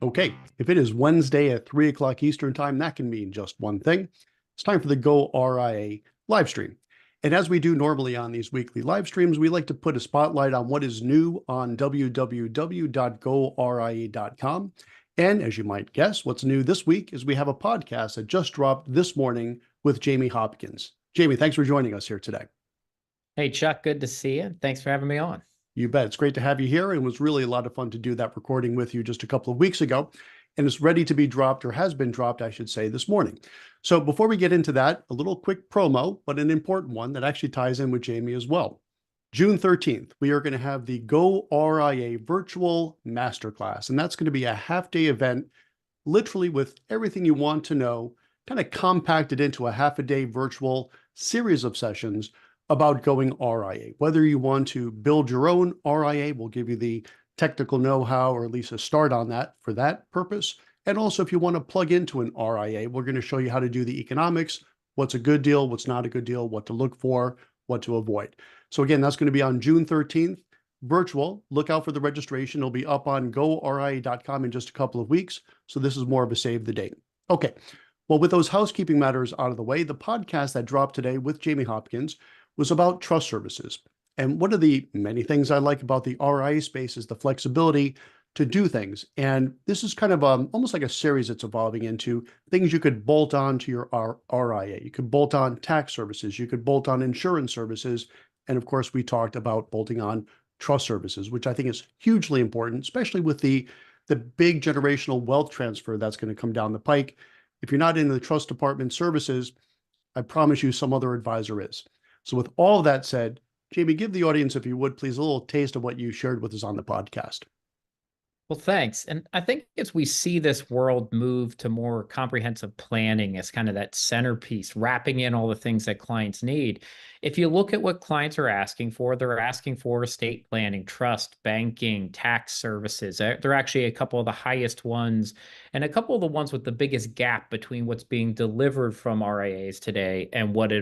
Okay, if it is Wednesday at 3 o'clock Eastern Time, that can mean just one thing. It's time for the goRIA live stream. And as we do normally on these weekly live streams, we like to put a spotlight on what is new on www.goria.com. And as you might guess, what's new this week is we have a podcast that just dropped this morning with Jamie Hopkins. Jamie, thanks for joining us here today. Hey, Chuck, good to see you. Thanks for having me on. You bet. It's great to have you here. It was really a lot of fun to do that recording with you just a couple of weeks ago. And it's ready to be dropped, or has been dropped, I should say, this morning. So before we get into that, a little quick promo, but an important one that actually ties in with Jamie as well. June 13th, we are going to have the goRIA virtual masterclass. And that's going to be a half-day event, literally with everything you want to know, kind of compacted into a half-a-day virtual series of sessions about going RIA. Whether you want to build your own RIA, we'll give you the technical know-how, or at least a start on that for that purpose. And also, if you want to plug into an RIA, we're going to show you how to do the economics, what's a good deal, what's not a good deal, what to look for, what to avoid. So again, that's going to be on June 13th, virtual. Look out for the registration. It'll be up on goRIA.com in just a couple of weeks. So this is more of a save the date. Okay. Well, with those housekeeping matters out of the way, the podcast that dropped today with Jamie Hopkins was about trust services. And one of the many things I like about the RIA space is the flexibility to do things. And this is kind of almost like a series that's evolving into things you could bolt on to your RIA. You could bolt on tax services. You could bolt on insurance services. And of course, we talked about bolting on trust services, which I think is hugely important, especially with the big generational wealth transfer that's going to come down the pike. If you're not in the trust department services, I promise you some other advisor is. So with all that said, Jamie, give the audience, if you would, please, a little taste of what you shared with us on the podcast. Well, thanks. And I think as we see this world move to more comprehensive planning as kind of that centerpiece, wrapping in all the things that clients need, if you look at what clients are asking for, they're asking for estate planning, trust, banking, tax services. They're actually a couple of the highest ones, and a couple of the ones with the biggest gap between what's being delivered from RIAs today and what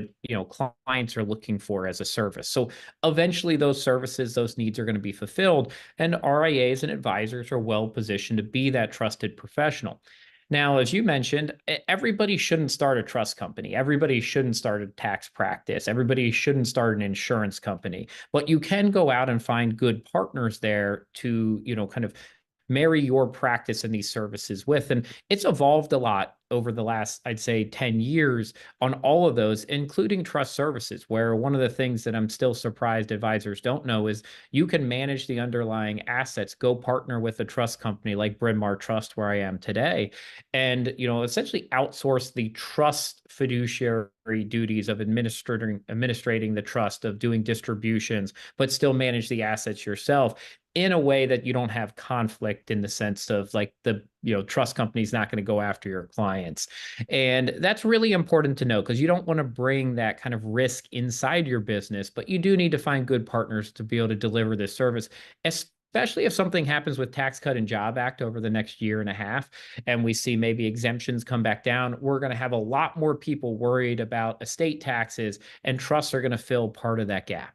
clients are looking for as a service. So eventually those services, those needs are going to be fulfilled, and RIAs and advisors are well positioned to be that trusted professional. Now, as you mentioned, everybody shouldn't start a trust company. Everybody shouldn't start a tax practice. Everybody shouldn't start an insurance company. But you can go out and find good partners there to, kind of marry your practice and these services with. And it's evolved a lot over the last, I'd say, 10 years on all of those, including trust services, where one of the things that I'm still surprised advisors don't know is you can manage the underlying assets, go partner with a trust company like Bryn Mawr Trust, where I am today, and essentially outsource the trust fiduciary duties of administrating the trust, of doing distributions, but still manage the assets yourself in a way that you don't have conflict, in the sense of like the trust company's not going to go after your clients. And that's really important to know, because you don't want to bring that kind of risk inside your business, but you do need to find good partners to be able to deliver this service, especially if something happens with Tax Cut and Job Act over the next year and a half, and we see maybe exemptions come back down. We're going to have a lot more people worried about estate taxes, and trusts are going to fill part of that gap.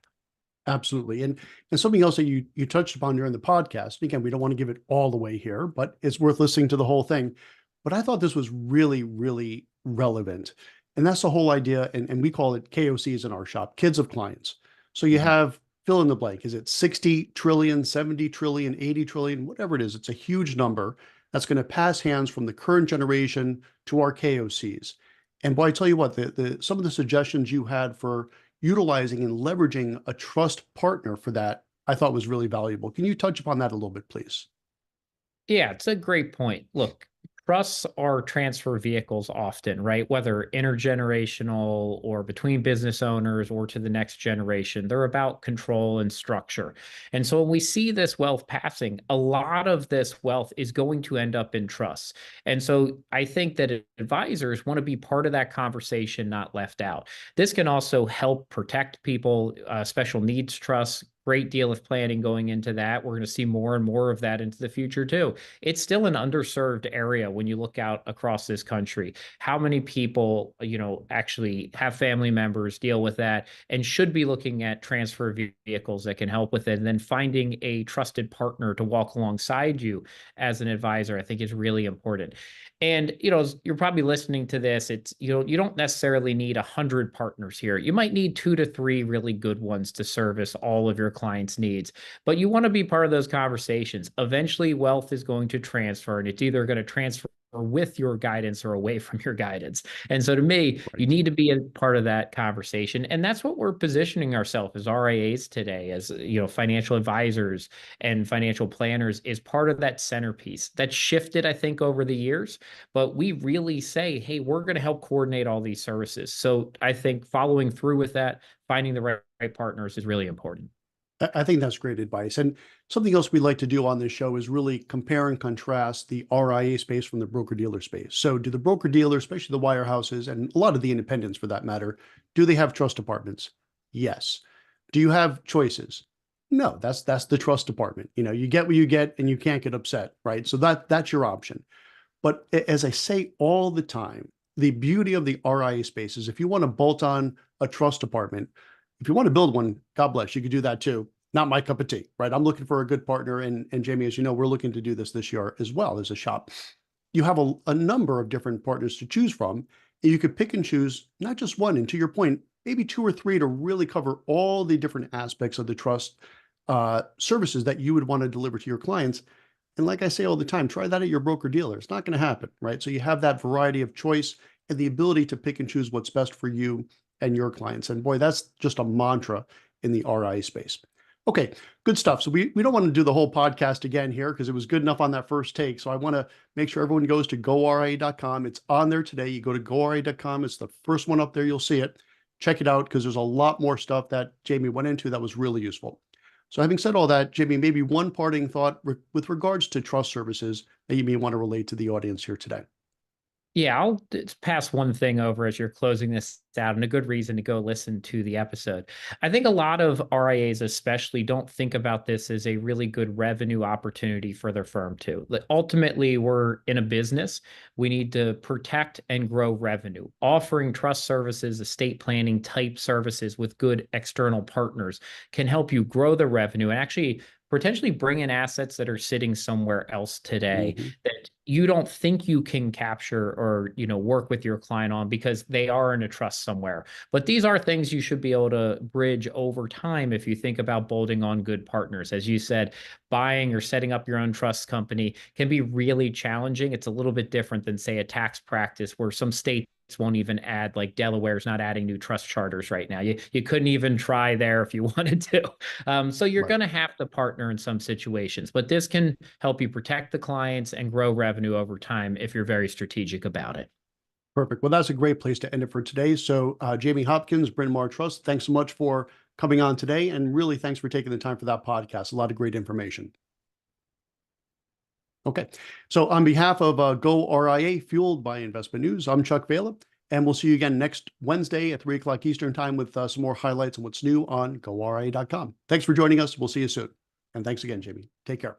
Absolutely. And something else that you touched upon during the podcast, and again, we don't want to give it all the way here, but it's worth listening to the whole thing. But I thought this was really, really relevant. And that's the whole idea. And we call it KOCs in our shop, kids of clients. So you have fill in the blank. Is it 60 trillion, 70 trillion, 80 trillion, whatever it is? It's a huge number that's going to pass hands from the current generation to our KOCs. And boy, I tell you what, some of the suggestions you had for utilizing and leveraging a trust partner for that, I thought was really valuable. Can you touch upon that a little bit, please? Yeah, it's a great point. Look, trusts are transfer vehicles often, right? Whether intergenerational or between business owners or to the next generation, they're about control and structure. And so when we see this wealth passing, a lot of this wealth is going to end up in trusts. And so I think that advisors want to be part of that conversation, not left out. This can also help protect people, special needs trusts, great deal of planning going into that. We're going to see more and more of that into the future too. It's still an underserved area when you look out across this country. How many people, actually have family members deal with that and should be looking at transfer vehicles that can help with it. And then finding a trusted partner to walk alongside you as an advisor, I think is really important. And you're probably listening to this. It's you don't necessarily need 100 partners here. You might need 2 to 3 really good ones to service all of your clients' needs. But you want to be part of those conversations. Eventually, wealth is going to transfer, and it's either going to transfer with your guidance or away from your guidance. And so to me, you Right. need to be a part of that conversation. And that's what we're positioning ourselves as RIAs today, as financial advisors and financial planners, is part of that centerpiece. That's shifted, I think, over the years, but we really say, hey, we're going to help coordinate all these services. So I think following through with that, finding the right partners is really important. I think that's great advice. And something else we like to do on this show is really compare and contrast the RIA space from the broker-dealer space. So do the broker-dealer, especially the wirehouses, and a lot of the independents for that matter, do they have trust departments? Yes. Do you have choices? No, that's the trust department. You get what you get and you can't get upset, right? So that's your option. But as I say all the time, the beauty of the RIA space is if you want to bolt on a trust department, if you want to build one, God bless, you could do that too. Not my cup of tea, right? I'm looking for a good partner. And Jamie, as you know, we're looking to do this year as well as a shop. You have a number of different partners to choose from. And you could pick and choose not just one, and to your point, maybe 2 or 3 to really cover all the different aspects of the trust services that you would want to deliver to your clients. And like I say all the time, try that at your broker dealer. It's not going to happen, right? So you have that variety of choice and the ability to pick and choose what's best for you and your clients. And boy, that's just a mantra in the RI space. Okay, good stuff. So we don't want to do the whole podcast again here because it was good enough on that first take. So I want to make sure everyone goes to goRIA.com. It's on there today. You go to goRIA.com. It's the first one up there. You'll see it. Check it out because there's a lot more stuff that Jamie went into that was really useful. So having said all that, Jamie, maybe one parting thought with regards to trust services that you may want to relate to the audience here today. Yeah, I'll pass one thing over as you're closing this out, and a good reason to go listen to the episode. I think a lot of RIAs, especially, don't think about this as a really good revenue opportunity for their firm too. Like, ultimately, we're in a business. We need to protect and grow revenue. Offering trust services, estate planning type services with good external partners can help you grow the revenue and actually potentially bring in assets that are sitting somewhere else today Mhm. that you don't think you can capture or work with your client on because they are in a trust somewhere. But these are things you should be able to bridge over time if you think about bolting on good partners. As you said, buying or setting up your own trust company can be really challenging. It's a little bit different than, say, a tax practice where some states won't even add, like Delaware's not adding new trust charters right now. You couldn't even try there if you wanted to. So you're Right. going to have to partner in some situations, but this can help you protect the clients and grow revenue over time if you're very strategic about it. Perfect. Well, that's a great place to end it for today. So Jamie Hopkins, Bryn Mawr Trust, thanks so much for coming on today. And really, thanks for taking the time for that podcast. A lot of great information. Okay. So on behalf of goRIA, fueled by investment news, I'm Chuck Vela, and we'll see you again next Wednesday at 3 o'clock Eastern time with some more highlights on what's new on goRIA.com. Thanks for joining us. We'll see you soon. And thanks again, Jamie. Take care.